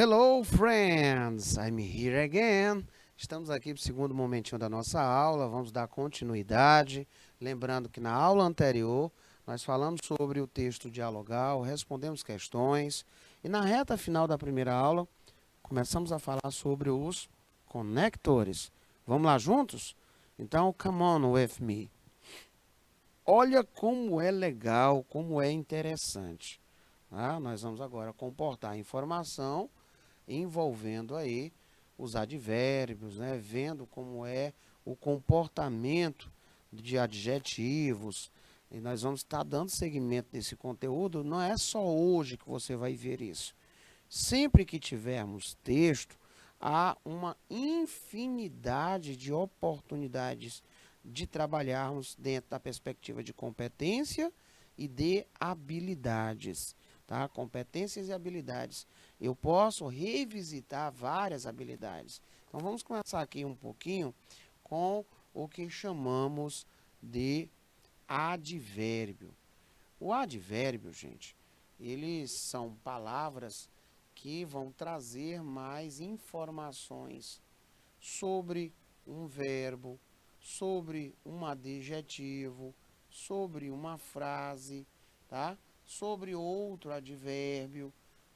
Hello, friends! I'm here again. Estamos aqui para o segundo momentinho da nossa aula. Vamos dar continuidade. Lembrando que na aula anterior nós falamos sobre o texto dialogal, respondemos questões e na reta final da primeira aula começamos a falar sobre os conectores. Vamos lá juntos? Então, come on with me. Olha como é legal, como é interessante. Nós vamos agora comportar a informação envolvendo aí os advérbios, né? Vendo como é o comportamento de adjetivos. E nós vamos estar dando seguimento desse conteúdo. Não é só hoje que você vai ver isso. Sempre que tivermos texto, há uma infinidade de oportunidades de trabalharmos dentro da perspectiva de competência e de habilidades. Tá? Competências e habilidades. Eu posso revisitar várias habilidades. Então, vamos começar aqui um pouquinho com o que chamamos de advérbio. O advérbio, gente, eles são palavras que vão trazer mais informações sobre um verbo, sobre um adjetivo, sobre uma frase, tá? Sobre outro advérbio,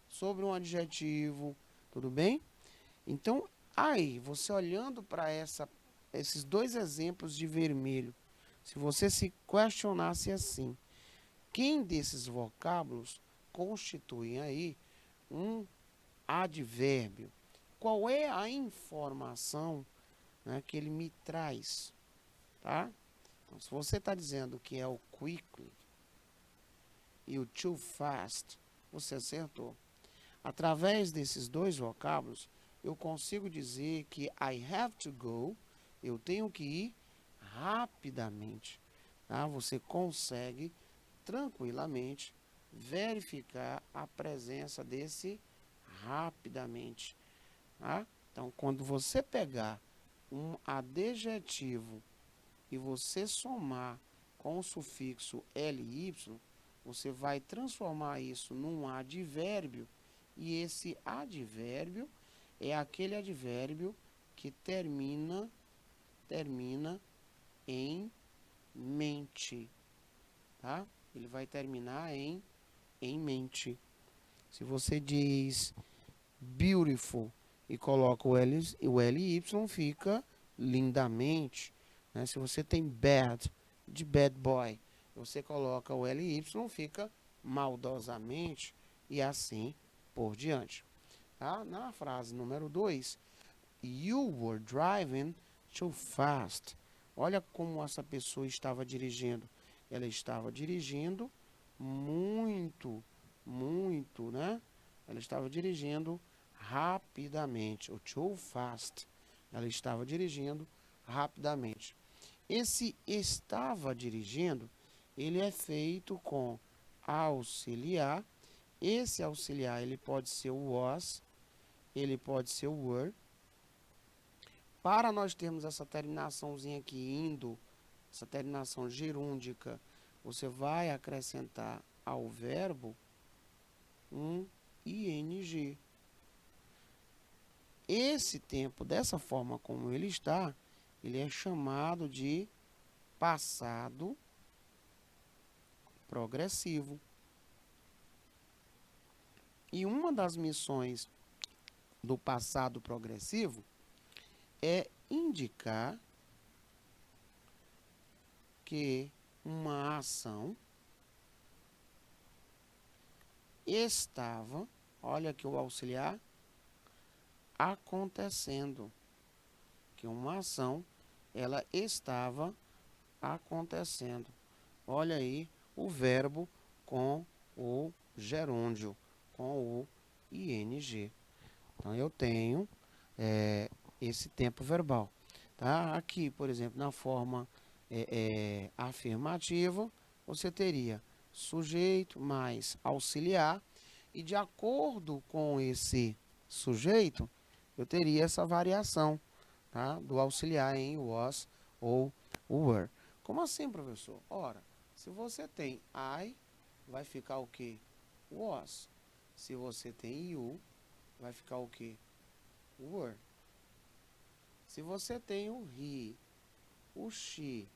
sobre um adjetivo, tudo bem? Então, aí, você olhando para esses dois exemplos de vermelho, se você se questionasse assim, quem desses vocábulos constituem aí um advérbio? Qual é a informação, né, que ele me traz? Tá? Então, se você está dizendo que é o quickly e o too fast, você acertou. Através desses dois vocábulos, eu consigo dizer que I have to go, eu tenho que ir rapidamente. Tá? Você consegue tranquilamente verificar a presença desse rapidamente. Tá? Então, quando você pegar um adjetivo e você somar com o sufixo ly, você vai transformar isso num advérbio, e esse advérbio é aquele advérbio que termina em mente, tá? Ele vai terminar em mente. Se você diz beautiful e coloca o ly, fica lindamente. Né? Se você tem bad, de bad boy, você coloca o ly, fica maldosamente e assim por diante. Tá? Na frase número 2, you were driving too fast. Olha como essa pessoa estava dirigindo. Ela estava dirigindo muito, né? Ela estava dirigindo rapidamente, ou too fast. Ela estava dirigindo rapidamente. Esse estava dirigindo, ele é feito com auxiliar. Esse auxiliar, ele pode ser o was, ele pode ser o were. Para nós termos essa terminaçãozinha aqui, indo, essa terminação gerúndica, você vai acrescentar ao verbo um ing. Esse tempo, dessa forma como ele está, ele é chamado de passado progressivo. E uma das missões do passado progressivo é indicar que uma ação estava, olha aqui o auxiliar, acontecendo. Que uma ação, ela estava acontecendo. Olha aí o verbo com o gerúndio, com o ing. Então, eu tenho esse tempo verbal. Tá? Aqui, por exemplo, na forma afirmativa, você teria sujeito mais auxiliar, e de acordo com esse sujeito, eu teria essa variação, tá? Do auxiliar em was ou were. Como assim, professor? Ora, se você tem I, vai ficar o quê? Was. Se você tem you, vai ficar o quê? Were. Se você tem o he, o she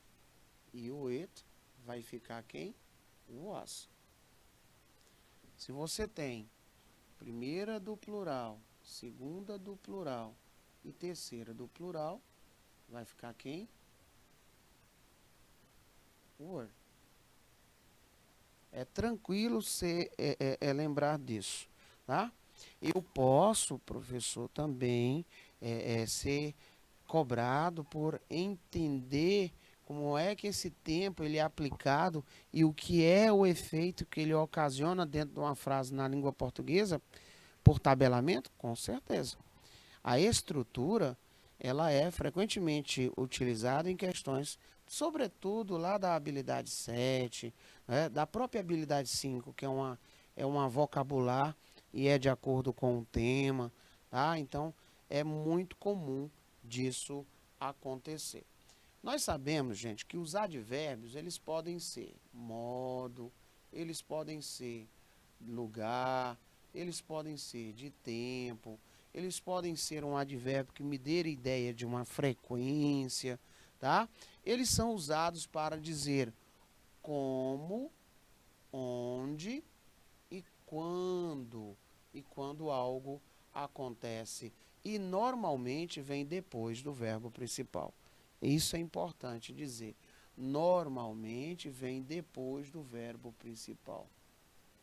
e o it, vai ficar quem? Was. Se você tem primeira do plural, segunda do plural e terceira do plural, vai ficar quem? Were. É tranquilo lembrar disso, tá? Eu posso, professor, também ser cobrado por entender como é que esse tempo ele é aplicado e o que é o efeito que ele ocasiona dentro de uma frase na língua portuguesa por tabelamento? Com certeza. A estrutura, ela é frequentemente utilizada em questões, sobretudo lá da habilidade 7, né, da própria habilidade 5, que é uma vocabular e é de acordo com o tema, tá? Então, é muito comum disso acontecer. Nós sabemos, gente, que os advérbios, eles podem ser modo, eles podem ser lugar, eles podem ser de tempo, eles podem ser um advérbio que me dê ideia de uma frequência, tá? Eles são usados para dizer como, onde e quando algo acontece. E normalmente vem depois do verbo principal. Isso é importante dizer. Normalmente vem depois do verbo principal.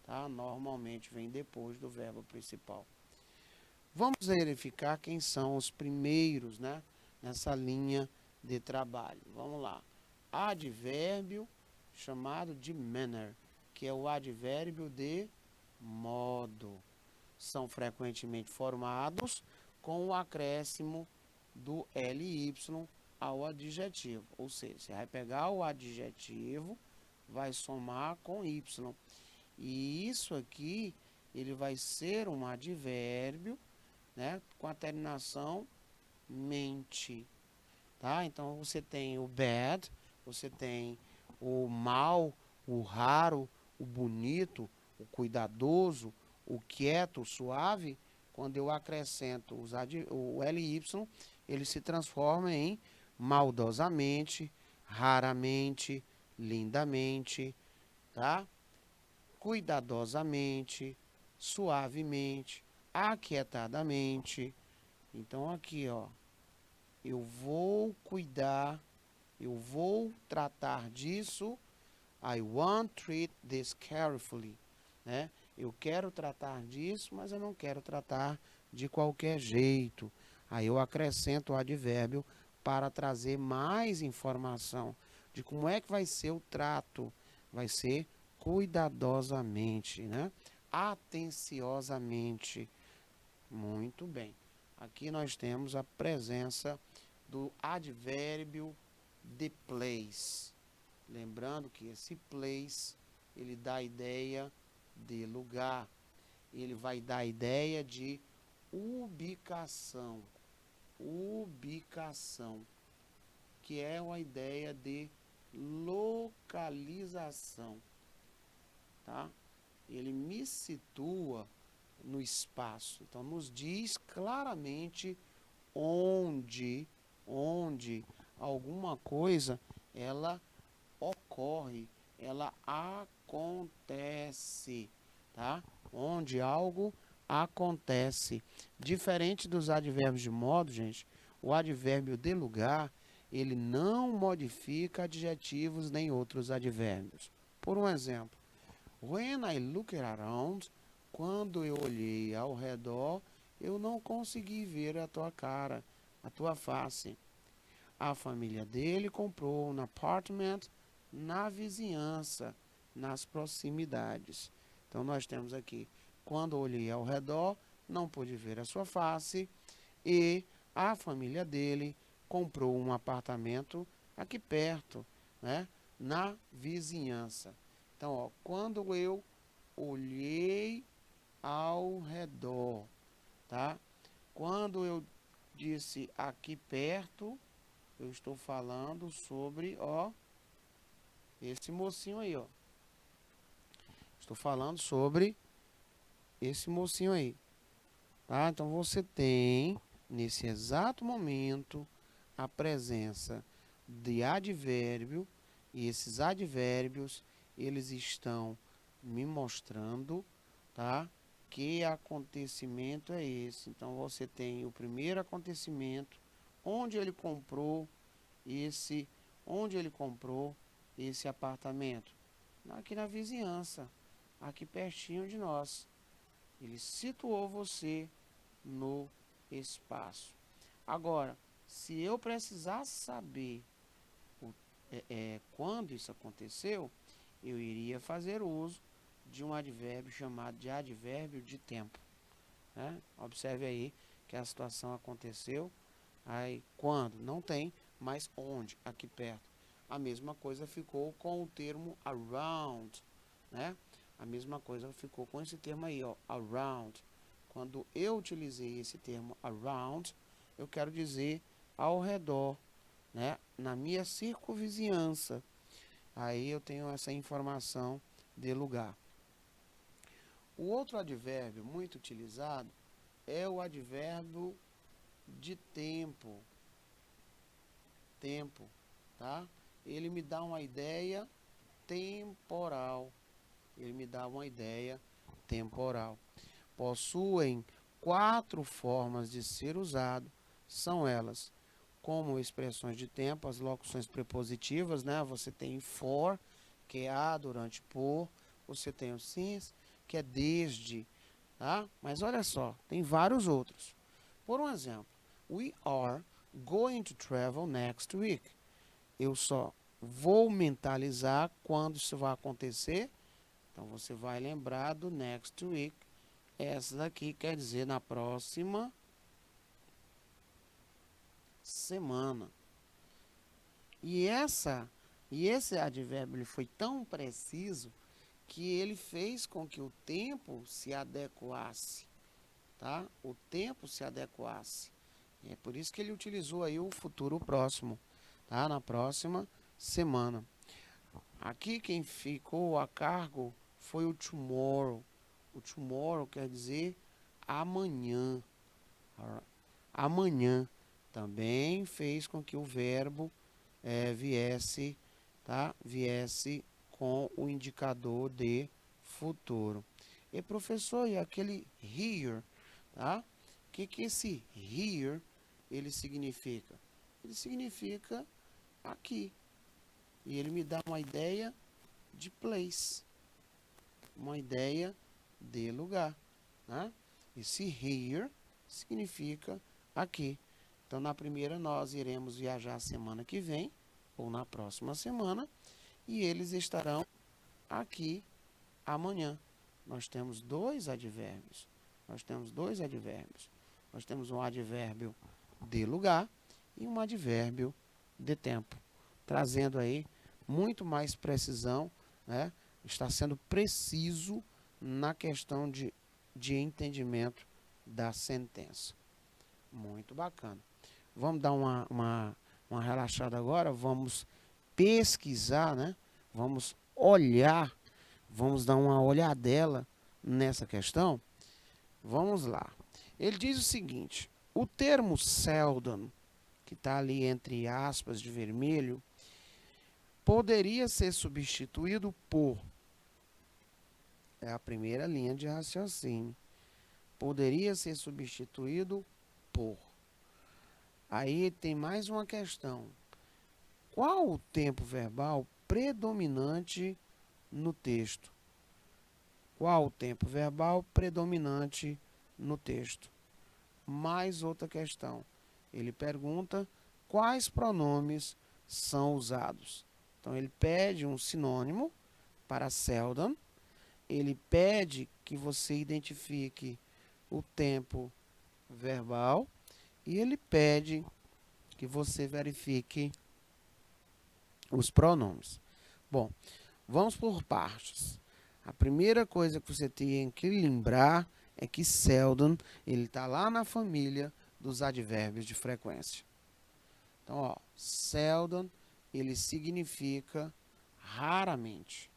Tá? Normalmente vem depois do verbo principal. Vamos verificar quem são os primeiros, né, nessa linha de trabalho. Vamos lá. Advérbio chamado de manner, que é o advérbio de modo. São frequentemente formados com o acréscimo do ly ao adjetivo. Ou seja, você vai pegar o adjetivo, vai somar com y. E isso aqui, ele vai ser um advérbio, né, com a terminação mente, tá? Então, você tem o bad, você tem o mal, o raro, o bonito, o cuidadoso, o quieto, o suave. Quando eu acrescento o ly, ele se transforma em maldosamente, raramente, lindamente, tá? Cuidadosamente, suavemente, aquietadamente. Então aqui, ó, eu vou cuidar, eu vou tratar disso. I want to treat this carefully, né? Eu quero tratar disso, mas eu não quero tratar de qualquer jeito. Aí eu acrescento o advérbio para trazer mais informação de como é que vai ser o trato. Vai ser cuidadosamente, né? Atenciosamente. Muito bem. Aqui nós temos a presença do advérbio de place. Lembrando que esse place, ele dá a ideia de lugar. Ele vai dar a ideia de ubicação. Ubicação, que é uma ideia de localização, tá? Ele me situa no espaço. Então, nos diz claramente onde alguma coisa, ela ocorre, ela acontece, tá? Onde algo acontece. Diferente dos advérbios de modo, gente, o advérbio de lugar, ele não modifica adjetivos nem outros advérbios. Por um exemplo, when I looked around, quando eu olhei ao redor, eu não consegui ver a tua cara, a tua face. A família dele comprou um apartment na vizinhança, nas proximidades. Então, nós temos aqui, quando olhei ao redor, não pude ver a sua face, e a família dele comprou um apartamento aqui perto, né, na vizinhança. Então, ó, quando eu olhei ao redor, tá? Quando eu disse aqui perto, eu estou falando sobre, ó, esse mocinho aí, ó. Estou falando sobre esse mocinho aí. tá? Então você tem, nesse exato momento, a presença de advérbio, e esses advérbios, eles estão me mostrando, tá? Que acontecimento é esse? Então você tem o primeiro acontecimento, onde ele comprou esse, onde ele comprou esse apartamento? Aqui na vizinhança, aqui pertinho de nós. Ele situou você no espaço. Agora, se eu precisasse saber quando isso aconteceu, eu iria fazer uso de um advérbio chamado de advérbio de tempo. Né? Observe aí que a situação aconteceu. Aí, quando? Não tem, mas onde? Aqui perto. A mesma coisa ficou com o termo around, né? A mesma coisa ficou com esse termo aí, ó, around. Quando eu utilizei esse termo around, eu quero dizer ao redor, né? Na minha circunvizinhança. Aí eu tenho essa informação de lugar. O outro advérbio muito utilizado é o advérbio de tempo. Tempo, tá? Ele me dá uma ideia temporal. Ele me dá uma ideia temporal. Possuem 4 formas de ser usado. São elas como expressões de tempo, as locuções prepositivas, né? Você tem for, que é a durante por. Você tem o since, que é desde, tá? Mas olha só, tem vários outros. Por um exemplo, we are going to travel next week. Eu só vou mentalizar quando isso vai acontecer. Então você vai lembrar do next week. Essa daqui quer dizer na próxima semana. E esse advérbio ele foi tão preciso que ele fez com que o tempo se adequasse, tá? O tempo se adequasse. E é por isso que ele utilizou aí o futuro próximo, tá? Na próxima semana. Aqui quem ficou a cargo foi o tomorrow. O tomorrow quer dizer amanhã. Amanhã também fez com que o verbo viesse, tá? Viesse com o indicador de futuro. E professor, e aquele here, tá? O que esse here ele significa? Ele significa aqui. E ele me dá uma ideia de place, uma ideia de lugar, né? Esse here significa aqui. Então, na primeira, nós iremos viajar semana que vem, ou na próxima semana, e eles estarão aqui amanhã. Nós temos dois advérbios. Nós temos dois advérbios. Nós temos um advérbio de lugar e um advérbio de tempo, trazendo aí muito mais precisão, né? Está sendo preciso na questão de entendimento da sentença. Muito bacana. Vamos dar uma relaxada agora, vamos pesquisar, né? Vamos olhar, vamos dar uma olhadela nessa questão. Vamos lá. Ele diz o seguinte, o termo seldom, que está ali entre aspas de vermelho, poderia ser substituído por, é a primeira linha de raciocínio, poderia ser substituído por. Aí tem mais uma questão. Qual o tempo verbal predominante no texto? Qual o tempo verbal predominante no texto? Mais outra questão. Ele pergunta quais pronomes são usados. Então, ele pede um sinônimo para seldom. Ele pede que você identifique o tempo verbal. E ele pede que você verifique os pronomes. Bom, vamos por partes. A primeira coisa que você tem que lembrar é que seldom, ele está lá na família dos advérbios de frequência. Então, ó, seldom, ele significa raramente.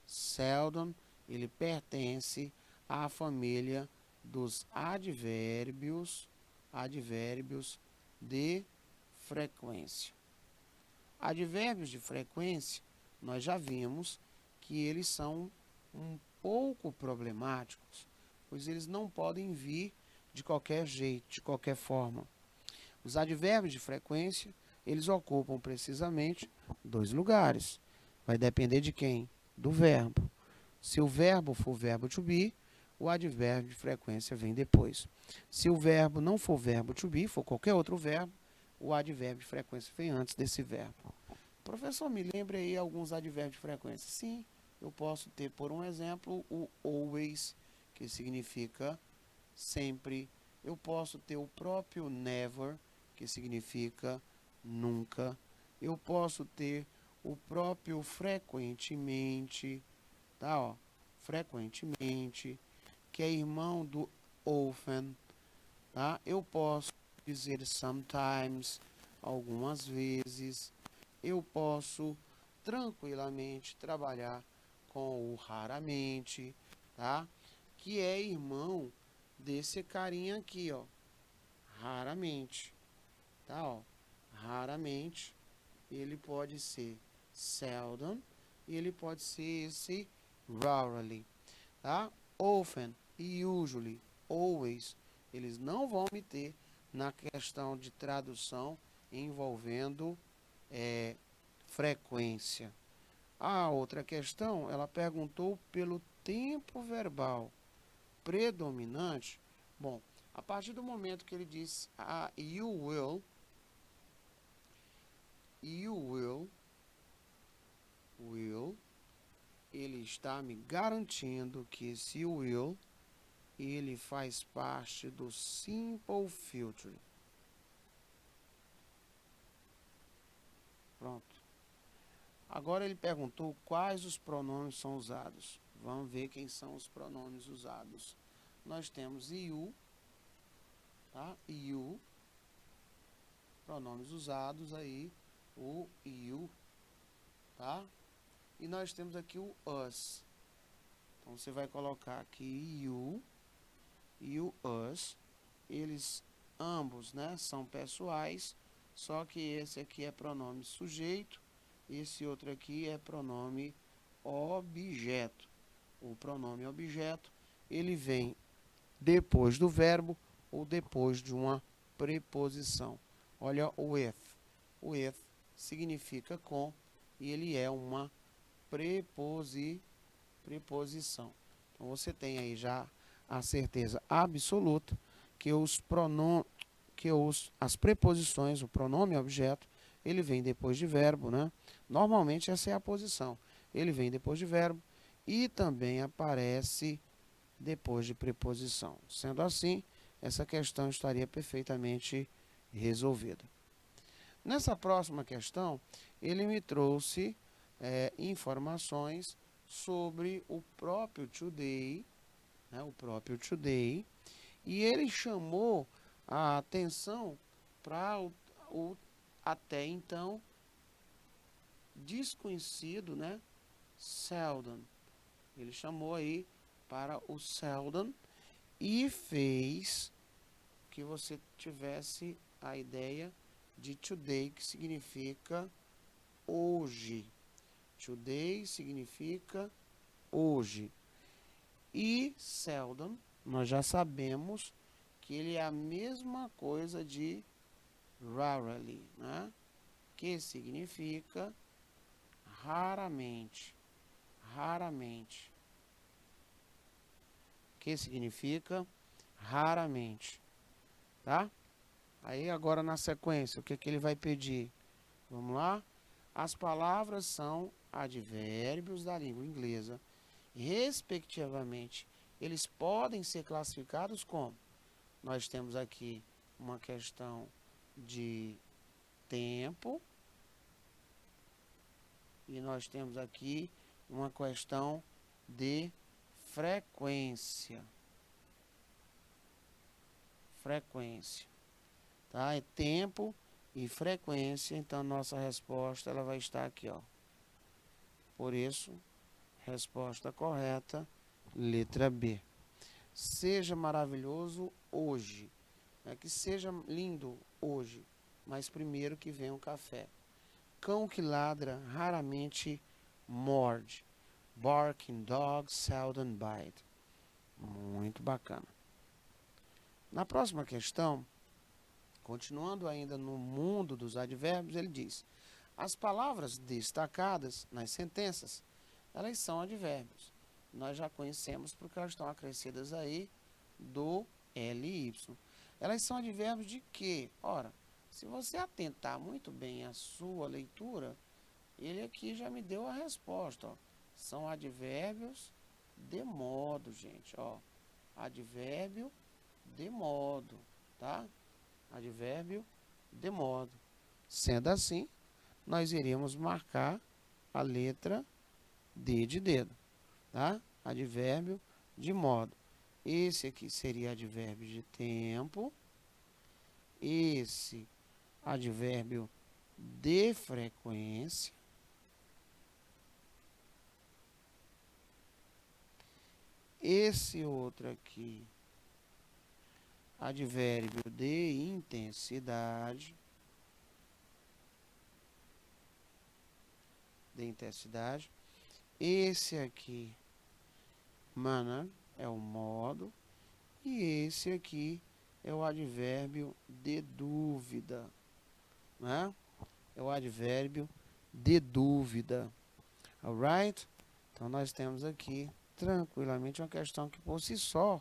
Seldom, ele pertence à família dos advérbios de frequência. Advérbios de frequência, nós já vimos que eles são um pouco problemáticos, pois eles não podem vir de qualquer jeito, de qualquer forma. Os advérbios de frequência, eles ocupam precisamente dois lugares. Vai depender de quem? Do verbo. Se o verbo for verbo to be, o advérbio de frequência vem depois. Se o verbo não for verbo to be, for qualquer outro verbo, o advérbio de frequência vem antes desse verbo. Professor, me lembre aí alguns advérbios de frequência. Sim, eu posso ter, por um exemplo, o always, que significa sempre. Eu posso ter o próprio never, que significa nunca. Eu posso ter o próprio frequentemente, tá, ó, frequentemente, que é irmão do often, tá? Eu posso dizer sometimes, algumas vezes. Eu posso tranquilamente trabalhar com o raramente, tá? Que é irmão desse carinha aqui, ó, raramente, tá, ó, raramente. Ele pode ser seldom e ele pode ser esse rarely, tá? Often, usually, always, eles não vão me ter na questão de tradução envolvendo frequência. A outra questão, ela perguntou pelo tempo verbal predominante. Bom, a partir do momento que ele diz you will, ele está me garantindo que esse will, ele faz parte do simple future. Pronto. Agora ele perguntou quais os pronomes são usados. Vamos ver quem são os pronomes usados. Nós temos you, tá? You, pronomes usados aí, o you, tá? E nós temos aqui o us. Então você vai colocar aqui you e o us. Eles ambos, né, são pessoais, só que esse aqui é pronome sujeito, esse outro aqui é pronome objeto. O pronome objeto, ele vem depois do verbo ou depois de uma preposição. Olha o with. O with significa com e ele é uma preposição. Então você tem aí já a certeza absoluta que as preposições, o pronome objeto, ele vem depois de verbo, né? Normalmente essa é a posição. Ele vem depois de verbo e também aparece depois de preposição. Sendo assim, essa questão estaria perfeitamente resolvida. Nessa próxima questão, ele me trouxe informações sobre o próprio today, né, e ele chamou a atenção para o até então desconhecido, né, seldom. Ele chamou aí para o seldom e fez que você tivesse a ideia de today, que significa hoje. Today significa hoje. E seldom, nós já sabemos que ele é a mesma coisa de rarely, né? Que significa raramente. Raramente. Que significa raramente. Tá? Aí agora na sequência, o que ele vai pedir? Vamos lá? As palavras são advérbios da língua inglesa. Respectivamente, eles podem ser classificados como? Nós temos aqui uma questão de tempo e nós temos aqui uma questão de frequência. Frequência, tá? É tempo e frequência, então nossa resposta ela vai estar aqui, ó. Por isso, resposta correta, letra B. seja maravilhoso hoje, né? Que seja lindo hoje, mas primeiro que venha um café. Cão que ladra raramente morde. Barking dogs seldom bite. Muito bacana. Na próxima questão, continuando ainda no mundo dos advérbios, ele diz: as palavras destacadas nas sentenças, elas são advérbios. Nós já conhecemos porque elas estão acrescidas aí do LY. Elas são advérbios de quê? Ora, se você atentar muito bem à sua leitura, ele aqui já me deu a resposta. Ó. São advérbios de modo, gente. Ó. Advérbio de modo, tá? Advérbio de modo. Sendo assim, nós iríamos marcar a letra D de dedo, tá? Advérbio de modo. Esse aqui seria advérbio de tempo. Esse advérbio de frequência. Esse outro aqui, advérbio de intensidade. De intensidade. Esse aqui, manner, é o modo. E esse aqui é o advérbio de dúvida, né? É o advérbio de dúvida. Alright? Então, nós temos aqui, tranquilamente, uma questão que, por si só,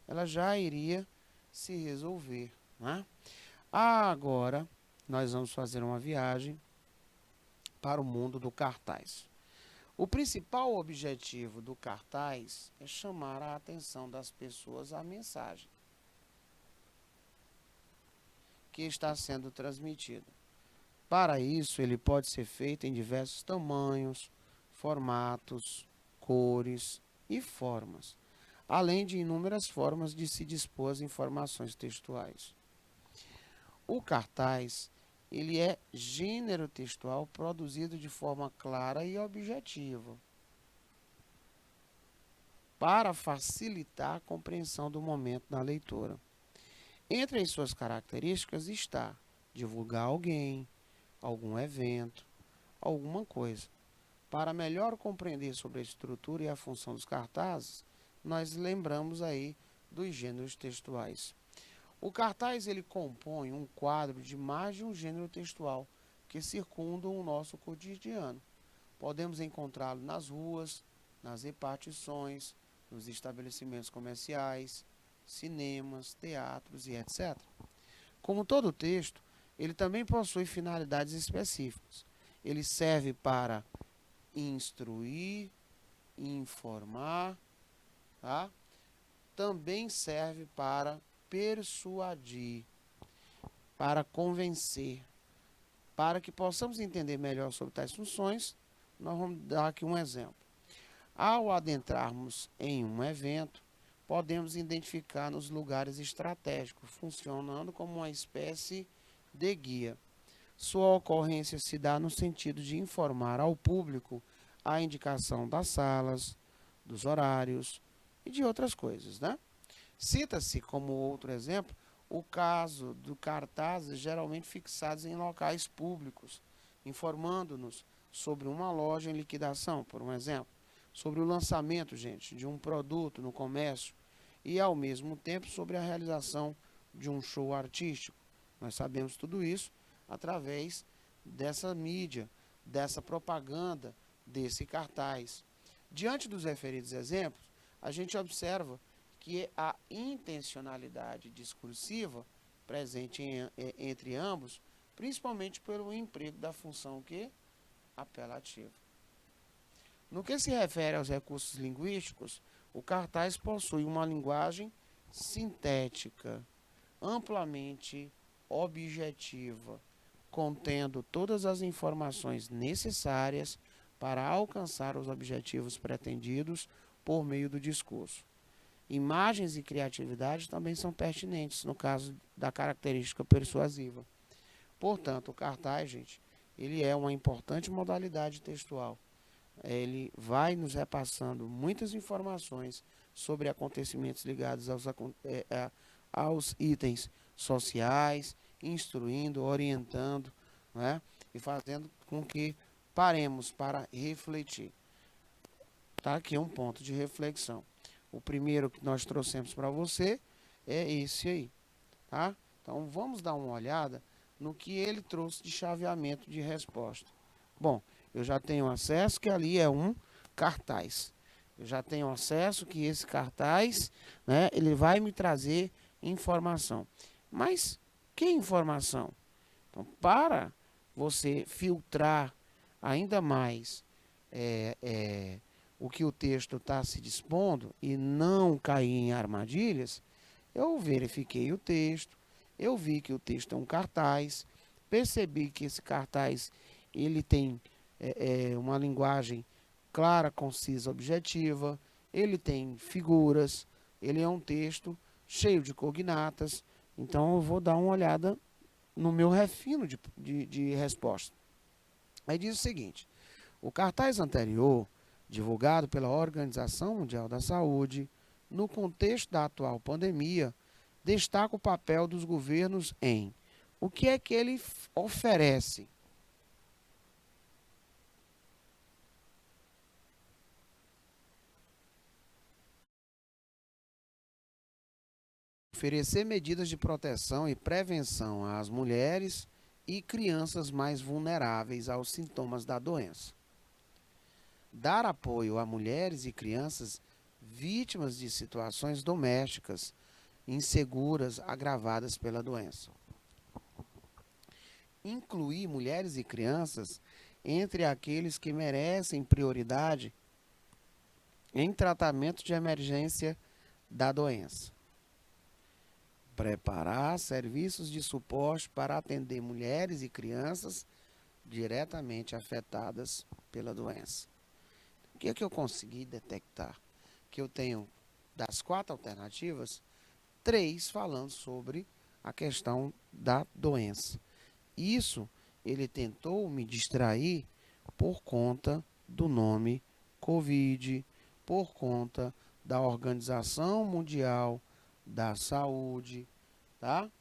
ela já iria se resolver, né? Agora, nós vamos fazer uma viagem para o mundo do cartaz. O principal objetivo do cartaz é chamar a atenção das pessoas à mensagem que está sendo transmitida. Para isso, ele pode ser feito em diversos tamanhos, formatos, cores e formas, além de inúmeras formas de se dispor as informações textuais. O cartaz, ele é gênero textual produzido de forma clara e objetiva, para facilitar a compreensão do momento na leitura. Entre as suas características está divulgar alguém, algum evento, alguma coisa. Para melhor compreender sobre a estrutura e a função dos cartazes, nós lembramos aí dos gêneros textuais. O cartaz ele compõe um quadro de mais de um gênero textual que circundam o nosso cotidiano. Podemos encontrá-lo nas ruas, nas repartições, nos estabelecimentos comerciais, cinemas, teatros e etc. Como todo texto, ele também possui finalidades específicas. Ele serve para instruir, informar, tá? Também serve para persuadir, para convencer. Para que possamos entender melhor sobre tais funções, nós vamos dar aqui um exemplo. Ao adentrarmos em um evento, podemos identificar nos lugares estratégicos, funcionando como uma espécie de guia. Sua ocorrência se dá no sentido de informar ao público a indicação das salas, dos horários e de outras coisas, né? Cita-se como outro exemplo o caso do cartazes geralmente fixados em locais públicos, informando-nos sobre uma loja em liquidação, por um exemplo, sobre o lançamento, gente, de um produto no comércio e, ao mesmo tempo, sobre a realização de um show artístico. Nós sabemos tudo isso através dessa mídia, dessa propaganda, desse cartaz. Diante dos referidos exemplos, a gente observa que a intencionalidade discursiva presente entre ambos, principalmente pelo emprego da função que? Apelativa. No que se refere aos recursos linguísticos, o cartaz possui uma linguagem sintética, amplamente objetiva, contendo todas as informações necessárias para alcançar os objetivos pretendidos por meio do discurso. Imagens e criatividade também são pertinentes no caso da característica persuasiva. Portanto, o cartaz, gente, ele é uma importante modalidade textual. Ele vai nos repassando muitas informações sobre acontecimentos ligados aos itens sociais, instruindo, orientando, né? E fazendo com que paremos para refletir. Tá? Aqui é um ponto de reflexão. O primeiro que nós trouxemos para você é esse aí, tá? Então vamos dar uma olhada no que ele trouxe de chaveamento de resposta. Bom, eu já tenho acesso que ali é um cartaz. Eu já tenho acesso que esse cartaz, né, ele vai me trazer informação. Mas que informação? Então, para você filtrar ainda mais o que o texto está se dispondo e não cair em armadilhas, eu verifiquei o texto, eu vi que o texto é um cartaz, percebi que esse cartaz ele tem uma linguagem clara, concisa, objetiva, ele tem figuras, ele é um texto cheio de cognatas, então eu vou dar uma olhada no meu refino de resposta. Aí diz o seguinte: o cartaz anterior, divulgado pela Organização Mundial da Saúde, no contexto da atual pandemia, destaca o papel dos governos em o que é que ele oferece. Oferecer medidas de proteção e prevenção às mulheres e crianças mais vulneráveis aos sintomas da doença. Dar apoio a mulheres e crianças vítimas de situações domésticas inseguras agravadas pela doença. Incluir mulheres e crianças entre aqueles que merecem prioridade em tratamento de emergência da doença. Preparar serviços de suporte para atender mulheres e crianças diretamente afetadas pela doença. O que é que eu consegui detectar? Que eu tenho, das 4 alternativas, 3 falando sobre a questão da doença. Isso ele tentou me distrair por conta do nome Covid, por conta da Organização Mundial da Saúde, tá?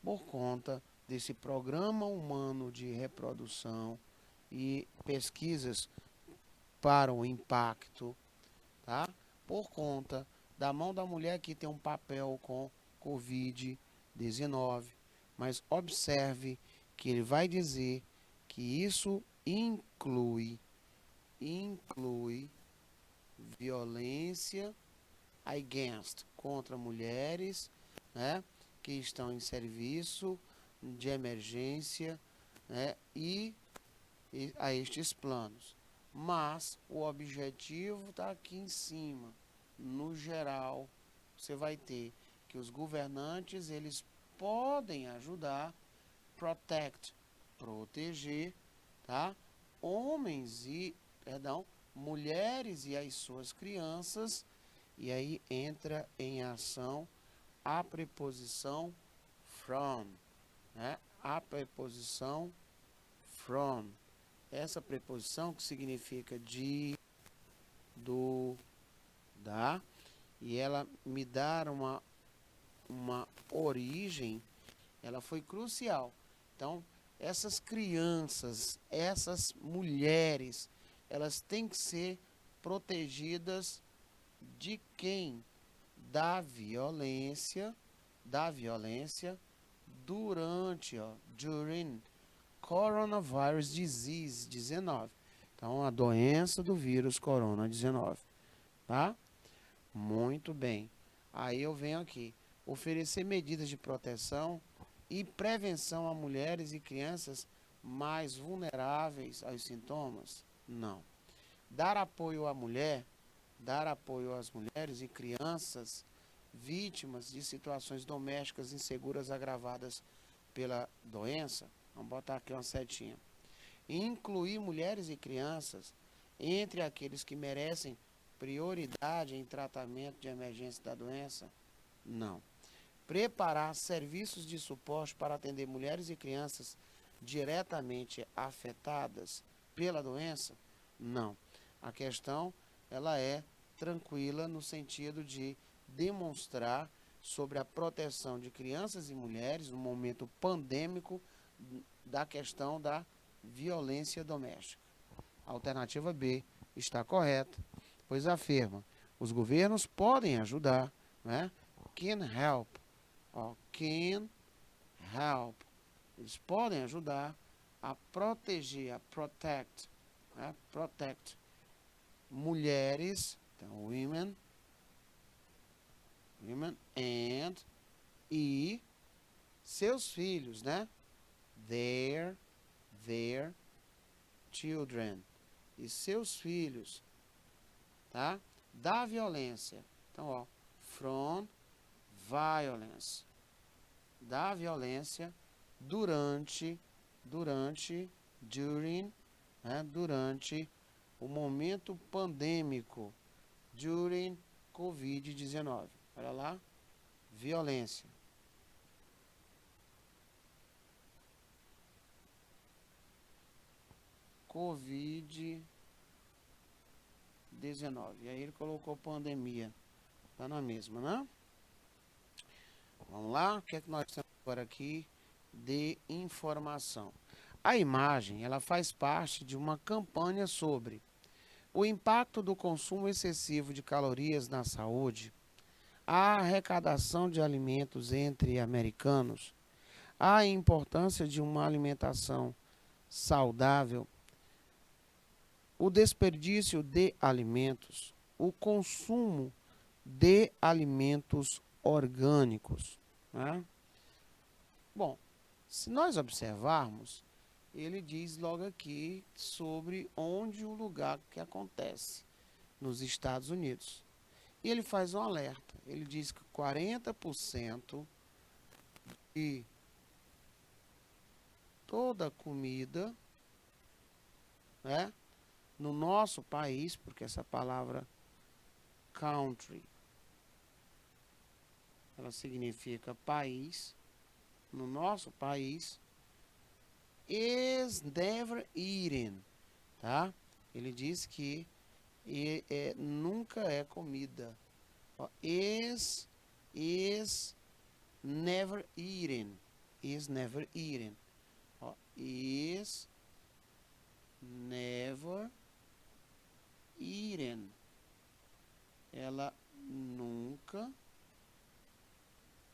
Por conta desse Programa Humano de Reprodução e pesquisas para o impacto, tá? Por conta da mão da mulher que tem um papel com Covid-19, mas observe que ele vai dizer que isso inclui violência against, contra mulheres, né, que estão em serviço de emergência, né, e a estes planos. Mas o objetivo está aqui em cima. No geral, você vai ter que os governantes eles podem ajudar, protect, proteger, tá? Mulheres e as suas crianças, e aí entra em ação a preposição from, né? A preposição from. Essa preposição que significa de, do, da, e ela me dá uma origem, ela foi crucial. Então, essas crianças, essas mulheres, elas têm que ser protegidas de quem? Da violência durante, during coronavirus disease 19. Então, a doença do vírus corona 19, tá? Muito bem. Aí eu venho aqui, oferecer medidas de proteção e prevenção a mulheres e crianças mais vulneráveis aos sintomas? Não. Dar apoio à mulher, dar apoio às mulheres e crianças vítimas de situações domésticas inseguras agravadas pela doença? Vamos botar aqui uma setinha. Incluir mulheres e crianças entre aqueles que merecem prioridade em tratamento de emergência da doença? Não. Preparar serviços de suporte para atender mulheres e crianças diretamente afetadas pela doença? Não. A questão, ela é tranquila no sentido de demonstrar sobre a proteção de crianças e mulheres no momento pandêmico da questão da violência doméstica. A alternativa B está correta, pois afirma: os governos podem ajudar, né? Can help, ó, can help. Eles podem ajudar a proteger, a protect, né? Protect mulheres, então women and e seus filhos, né? Their children, e seus filhos, tá? Da violência. Então, ó, from violence, da violência during, né? Durante o momento pandêmico, during Covid-19. Olha lá, violência. Covid-19. E aí ele colocou pandemia. Tá na mesma, né? Vamos lá, o que é que nós temos agora aqui de informação? A imagem, ela faz parte de uma campanha sobre o impacto do consumo excessivo de calorias na saúde, a arrecadação de alimentos entre americanos, a importância de uma alimentação saudável, o desperdício de alimentos, o consumo de alimentos orgânicos, né? Bom, se nós observarmos, ele diz logo aqui sobre onde o lugar que acontece, nos Estados Unidos. E ele faz um alerta, ele diz que 40% de toda a comida, né, no nosso país, porque essa palavra country, ela significa país, no nosso país, is never eaten, tá? Ele diz que nunca é comida. Ó, is never eaten. Is never eaten. Ó, is never eaten. Ela nunca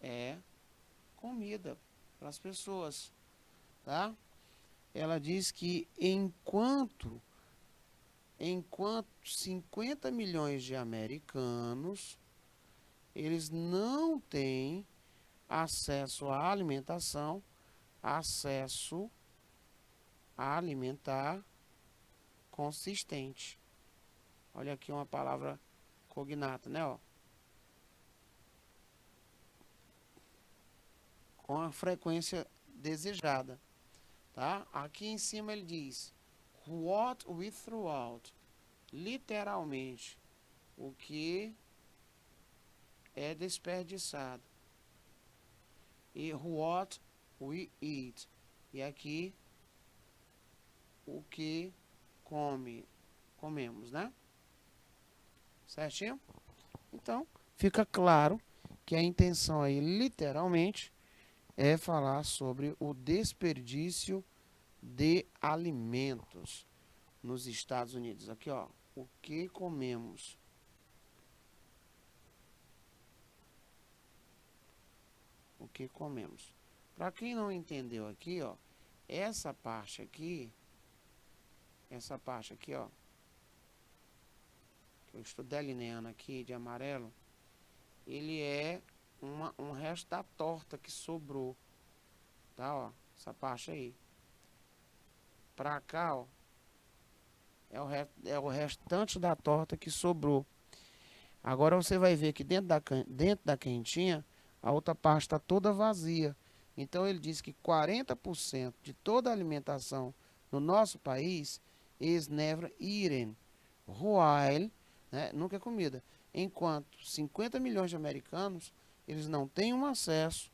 é comida para as pessoas, tá? Ela diz que enquanto 50 milhões de americanos, eles não têm acesso à alimentação, acesso a alimentar consistente. Olha aqui uma palavra cognata, né? Ó. Com a frequência desejada, tá? Aqui em cima ele diz what we throw out, literalmente o que é desperdiçado, e what we eat, e aqui o que comemos, né? Certinho? Então, fica claro que a intenção aí, literalmente, é falar sobre o desperdício de alimentos nos Estados Unidos. Aqui, ó, o que comemos. O que comemos. Para quem não entendeu aqui, ó, essa parte aqui, ó, que eu estou delineando aqui de amarelo, ele é um resto da torta que sobrou, tá, ó, essa parte aí. Pra cá, ó, é o restante da torta que sobrou. Agora você vai ver que dentro da quentinha, a outra parte está toda vazia. Então ele diz que 40% de toda a alimentação no nosso país is never eaten, while, né, nunca é comida. Enquanto 50 milhões de americanos, eles não têm um acesso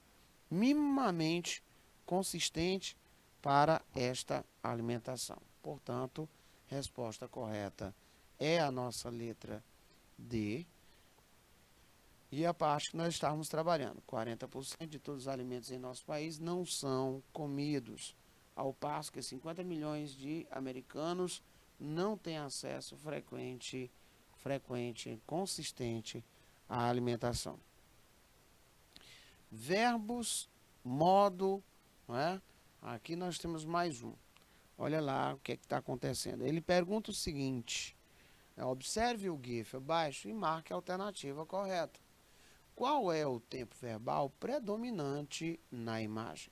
minimamente consistente para esta alimentação. Portanto, resposta correta é a nossa letra D. E a parte que nós estávamos trabalhando, 40% de todos os alimentos em nosso país não são comidos, ao passo que 50 milhões de americanos não têm acesso frequente, consistente à alimentação. Verbos, modo, não é? Aqui nós temos mais um. Olha lá o que está acontecendo. Ele pergunta o seguinte, observe o GIF abaixo e marque a alternativa correta. Qual é o tempo verbal predominante na imagem?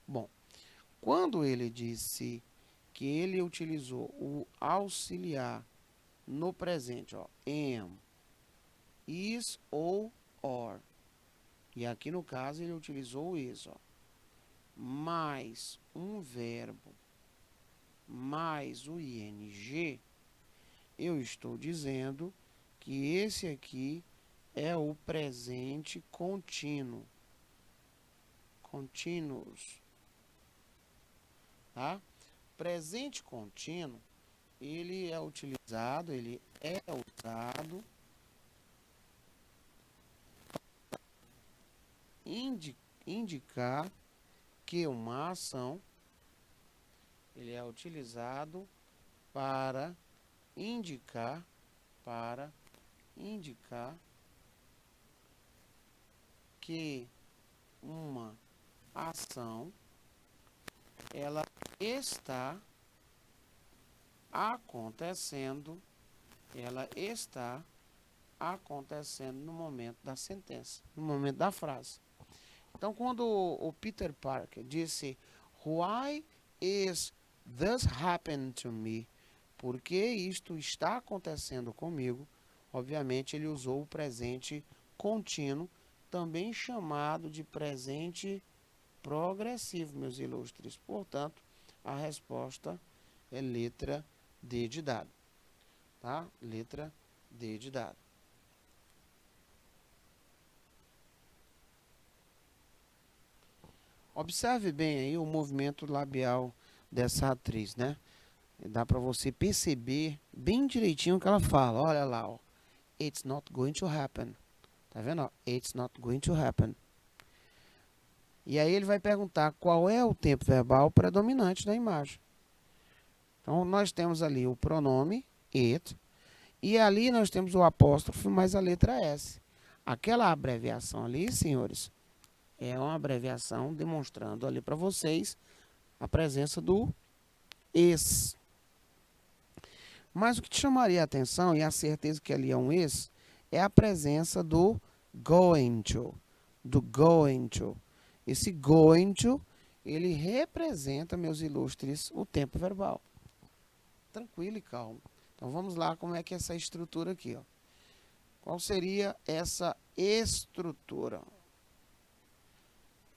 Bom, quando ele disse que ele utilizou o auxiliar no presente, ó, am, is ou or, e aqui no caso ele utilizou isso, ó, mais um verbo, mais o ing, eu estou dizendo que esse aqui é o presente contínuo. Continuous. Tá? Presente contínuo, ele é usado indicar que uma ação, ele é utilizado para indicar que uma ação ela está acontecendo no momento da sentença, no momento da frase. Então, quando o Peter Parker disse Why is this happening to me? Por que isto está acontecendo comigo? Obviamente, ele usou o presente contínuo, também chamado de presente progressivo, meus ilustres. Portanto, a resposta é letra D de dado. Tá? Letra D de dado. Observe bem aí o movimento labial dessa atriz, né? Dá para você perceber bem direitinho o que ela fala. Olha lá, ó. It's not going to happen. Tá vendo? Ó? It's not going to happen. E aí ele vai perguntar qual é o tempo verbal predominante da imagem. Então, nós temos ali o pronome it, e ali nós temos o apóstrofo mais a letra S. Aquela abreviação ali, senhores, é uma abreviação demonstrando ali para vocês a presença do is. Mas o que te chamaria a atenção, e a certeza que ali é um is, é a presença do going to. Do going to. Esse going to, ele representa, meus ilustres, o tempo verbal. Tranquilo e calmo. Então vamos lá como é que é essa estrutura aqui, ó. Qual seria essa estrutura?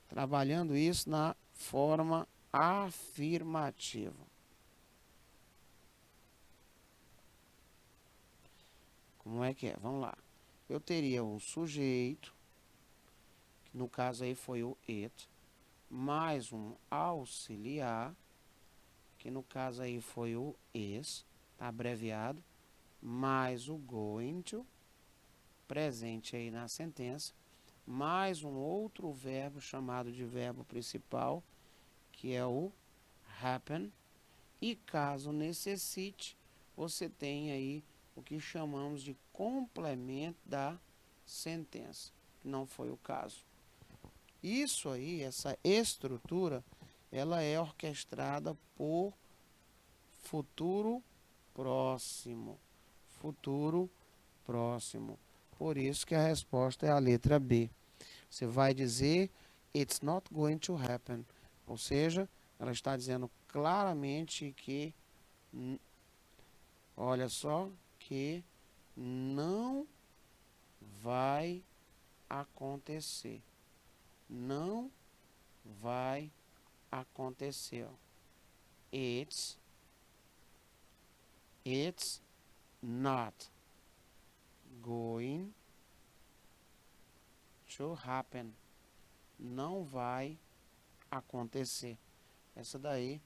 Trabalhando isso na forma afirmativa. Como é que é? Vamos lá. Eu teria um sujeito, que no caso aí foi o it, mais um auxiliar, que no caso aí foi o is, tá abreviado, mais o going to, presente aí na sentença, mais um outro verbo chamado de verbo principal, que é o happen, e caso necessite, você tem aí o que chamamos de complemento da sentença, que não foi o caso. Isso aí, essa estrutura, ela é orquestrada por futuro próximo. Futuro próximo. Por isso que a resposta é a letra B. Você vai dizer it's not going to happen. Ou seja, ela está dizendo claramente que, olha só, que não vai acontecer. Não vai acontecer. It's not going to happen. Não vai acontecer. Essa daí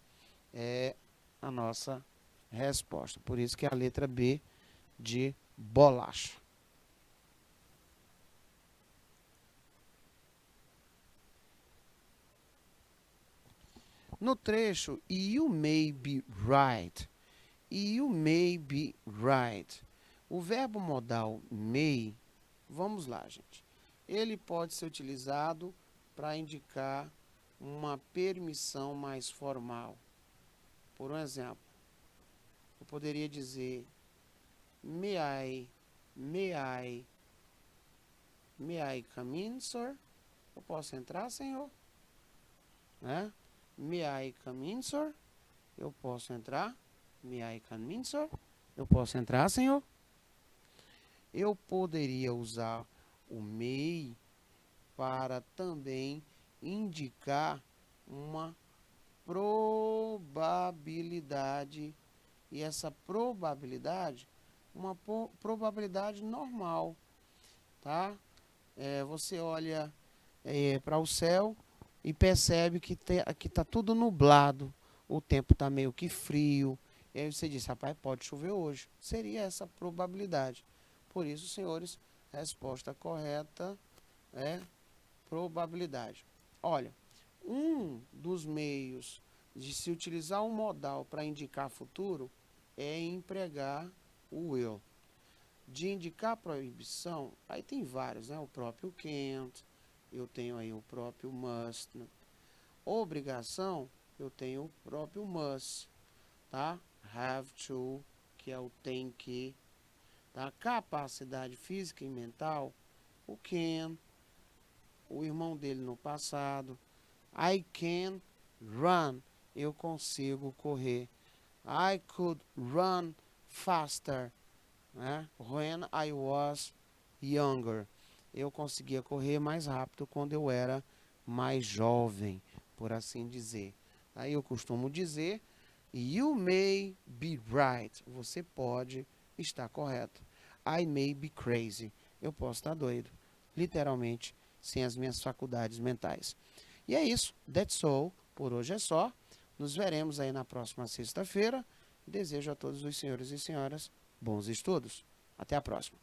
é a nossa resposta. Por isso que é a letra B de bolacha. No trecho, you may be right. You may be right. O verbo modal may, vamos lá, gente. Ele pode ser utilizado para indicar uma permissão mais formal. Por um exemplo, eu poderia dizer may I come in, sir? Eu posso entrar, senhor? Né? May I come in, sir? Eu posso entrar? May I come in, sir? Eu posso entrar, senhor? Eu poderia usar o may para também indicar uma probabilidade, e essa probabilidade, uma probabilidade normal, tá? Você olha para o céu e percebe que tá tudo nublado, o tempo está meio que frio, e aí você diz, rapaz, pode chover hoje. Seria essa probabilidade. Por isso, senhores, a resposta correta é probabilidade. Olha, um dos meios de se utilizar um modal para indicar futuro é empregar o will. De indicar proibição, aí tem vários, né? O próprio can't, eu tenho aí o próprio must. Né? Obrigação, eu tenho o próprio must, tá? Have to, que é o tem que. Tá? Capacidade física e mental, o can, o irmão dele no passado. I can run, eu consigo correr. I could run faster, né? When I was younger, eu conseguia correr mais rápido quando eu era mais jovem, por assim dizer. Aí eu costumo dizer, you may be right, você pode estar correto. I may be crazy, eu posso estar doido, literalmente, sem as minhas faculdades mentais. E é isso, that's all, por hoje é só. Nos veremos aí na próxima sexta-feira. Desejo a todos os senhores e senhoras bons estudos. Até a próxima.